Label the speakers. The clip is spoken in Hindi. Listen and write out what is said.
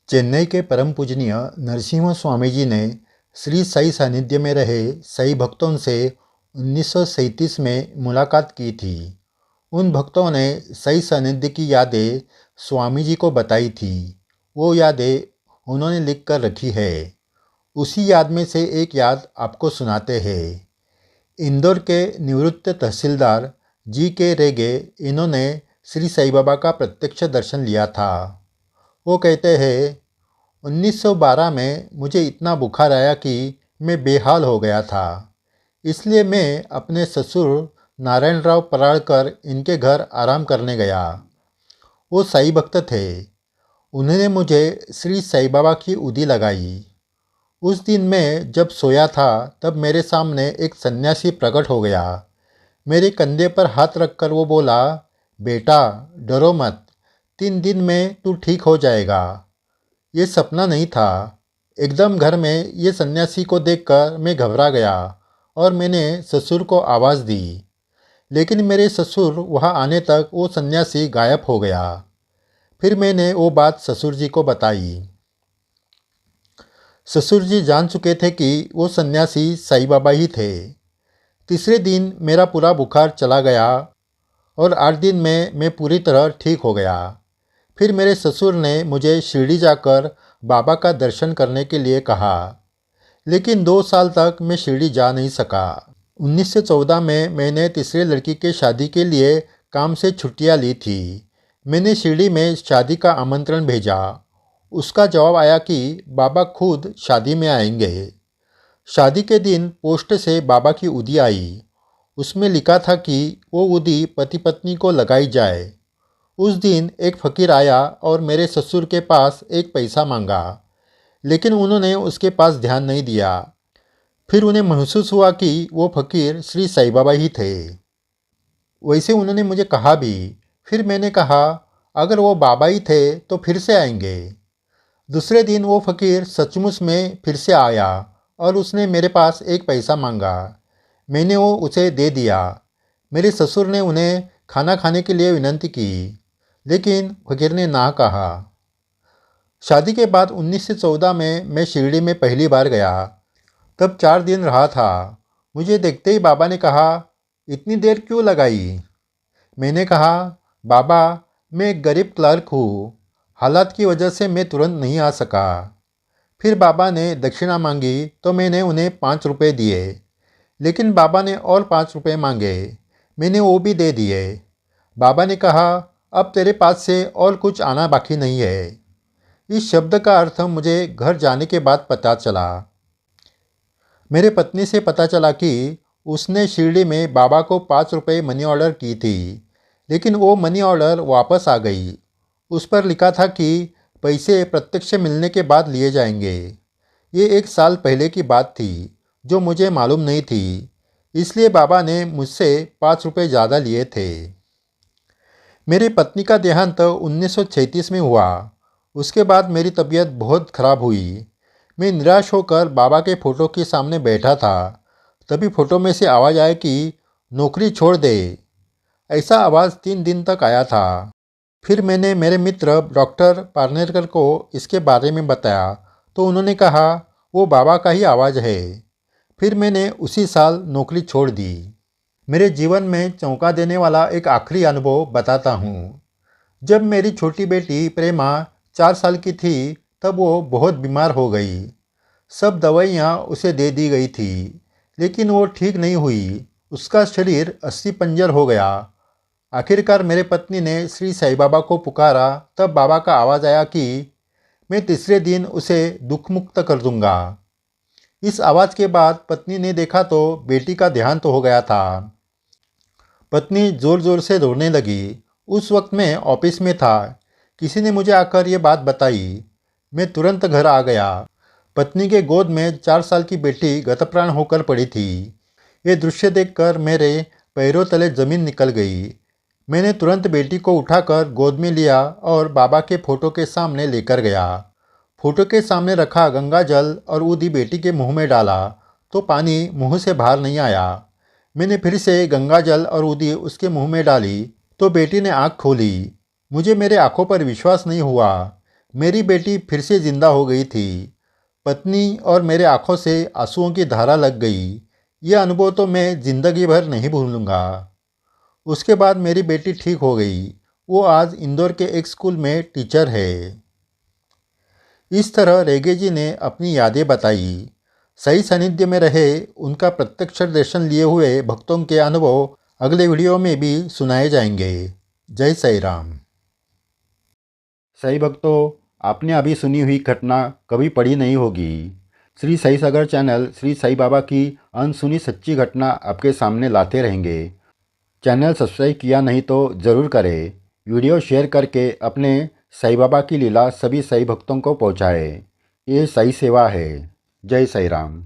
Speaker 1: चेन्नई के परम पूजनीय नरसिम्हा स्वामी जी ने श्री साई सानिध्य में रहे साई भक्तों से 1937 में मुलाकात की थी। उन भक्तों ने साई सानिध्य की यादें स्वामी जी को बताई थी। वो यादें उन्होंने लिख कर रखी है। उसी याद में से एक याद आपको सुनाते हैं। इंदौर के निवृत्त तहसीलदार जी के रेगे इन्होंने श्री साई बाबा का प्रत्यक्ष दर्शन लिया था। वो कहते हैं, 1912 में मुझे इतना बुखार आया कि मैं बेहाल हो गया था। इसलिए मैं अपने ससुर नारायणराव पराड़कर इनके घर आराम करने गया। वो साई भक्त थे। उन्होंने मुझे श्री साई बाबा की उदी लगाई। उस दिन मैं जब सोया था तब मेरे सामने एक सन्यासी प्रकट हो गया। मेरे कंधे पर हाथ रखकर वो बोला, बेटा डरो मत, 3 दिन में तू ठीक हो जाएगा। ये सपना नहीं था। एकदम घर में ये सन्यासी को देखकर मैं घबरा गया और मैंने ससुर को आवाज़ दी। लेकिन मेरे ससुर वहाँ आने तक वो सन्यासी गायब हो गया। फिर मैंने वो बात ससुर जी को बताई। ससुर जी जान चुके थे कि वो सन्यासी साई बाबा ही थे। तीसरे दिन मेरा पूरा बुखार चला गया और 8 दिन में मैं पूरी तरह ठीक हो गया। फिर मेरे ससुर ने मुझे शिरडी जाकर बाबा का दर्शन करने के लिए कहा, लेकिन 2 साल तक मैं शिरडी जा नहीं सका। 1914 में मैंने तीसरे लड़की के शादी के लिए काम से छुट्टियां ली थी। मैंने शिरडी में शादी का आमंत्रण भेजा। उसका जवाब आया कि बाबा खुद शादी में आएंगे। शादी के दिन पोस्ट से बाबा की उदी आई। उसमें लिखा था कि वो उदी पति पत्नी को लगाई जाए। उस दिन एक फ़कीर आया और मेरे ससुर के पास एक पैसा मांगा, लेकिन उन्होंने उसके पास ध्यान नहीं दिया। फिर उन्हें महसूस हुआ कि वो फ़कीर श्री साई बाबा ही थे। वैसे उन्होंने मुझे कहा भी। फिर मैंने कहा, अगर वो बाबा ही थे तो फिर से आएंगे। दूसरे दिन वो फ़कीर सचमुच में फिर से आया और उसने मेरे पास एक पैसा मांगा। मैंने वो उसे दे दिया। मेरे ससुर ने उन्हें खाना खाने के लिए विनती की, लेकिन फ़कीर ने ना कहा। शादी के बाद 1914 में मैं शिरडी में पहली बार गया। तब 4 दिन रहा था। मुझे देखते ही बाबा ने कहा, इतनी देर क्यों लगाई? मैंने कहा, बाबा मैं एक गरीब क्लर्क हूँ। हालात की वजह से मैं तुरंत नहीं आ सका। फिर बाबा ने दक्षिणा मांगी तो मैंने उन्हें 5 रुपये दिए। लेकिन बाबा ने और 5 रुपये मांगे। मैंने वो भी दे दिए। बाबा ने कहा, अब तेरे पास से और कुछ आना बाकी नहीं है। इस शब्द का अर्थ मुझे घर जाने के बाद पता चला। मेरे पत्नी से पता चला कि उसने शिरडी में बाबा को 5 रुपये मनी ऑर्डर की थी, लेकिन वो मनी ऑर्डर वापस आ गई। उस पर लिखा था कि पैसे प्रत्यक्ष मिलने के बाद लिए जाएंगे। ये 1 साल पहले की बात थी जो मुझे मालूम नहीं थी। इसलिए बाबा ने मुझसे 5 रुपये ज़्यादा लिए थे। मेरी पत्नी का देहांत 1936 में हुआ। उसके बाद मेरी तबीयत बहुत खराब हुई। मैं निराश होकर बाबा के फ़ोटो के सामने बैठा था। तभी फ़ोटो में से आवाज़ आई कि नौकरी छोड़ दे। ऐसा आवाज़ 3 दिन तक आया था। फिर मैंने मेरे मित्र डॉक्टर पारनेरकर को इसके बारे में बताया तो उन्होंने कहा, वो बाबा का ही आवाज़ है। फिर मैंने उसी साल नौकरी छोड़ दी। मेरे जीवन में चौंका देने वाला एक आखिरी अनुभव बताता हूँ। जब मेरी छोटी बेटी प्रेमा 4 साल की थी तब वो बहुत बीमार हो गई। सब दवाइयाँ उसे दे दी गई थी, लेकिन वो ठीक नहीं हुई। उसका शरीर अस्थिपंजर हो गया। आखिरकार मेरे पत्नी ने श्री साई बाबा को पुकारा। तब बाबा का आवाज़ आया कि मैं तीसरे दिन उसे दुख मुक्त कर दूंगा। इस आवाज़ के बाद पत्नी ने देखा तो बेटी का देहांत हो गया था। पत्नी ज़ोर ज़ोर से रोने लगी। उस वक्त मैं ऑफिस में था। किसी ने मुझे आकर ये बात बताई। मैं तुरंत घर आ गया। पत्नी के गोद में 4 साल की बेटी गतप्राण होकर पड़ी थी। ये दृश्य देखकर मेरे पैरों तले ज़मीन निकल गई। मैंने तुरंत बेटी को उठाकर गोद में लिया और बाबा के फ़ोटो के सामने लेकर गया। फ़ोटो के सामने रखा गंगा जल और उदी बेटी के मुंह में डाला तो पानी मुंह से बाहर नहीं आया। मैंने फिर से गंगा जल और उदी उसके मुंह में डाली तो बेटी ने आँख खोली। मुझे मेरे आँखों पर विश्वास नहीं हुआ। मेरी बेटी फिर से जिंदा हो गई थी। पत्नी और मेरे आंखों से आंसुओं की धारा लग गई। यह अनुभव तो मैं जिंदगी भर नहीं भूलूंगा। उसके बाद मेरी बेटी ठीक हो गई। वो आज इंदौर के एक स्कूल में टीचर है। इस तरह रेगे जी ने अपनी यादें बताई। सही सानिध्य में रहे उनका प्रत्यक्ष दर्शन लिए हुए भक्तों के अनुभव अगले वीडियो में भी सुनाए जाएंगे। जय साई राम। साई भक्तों, आपने अभी सुनी हुई घटना कभी पढ़ी नहीं होगी। श्री साई सागर चैनल श्री साई बाबा की अनसुनी सच्ची घटना आपके सामने लाते रहेंगे। चैनल सब्सक्राइब किया नहीं तो ज़रूर करें। वीडियो शेयर करके अपने साई बाबा की लीला सभी साई भक्तों को पहुँचाएँ। ये साई सेवा है। जय साई राम।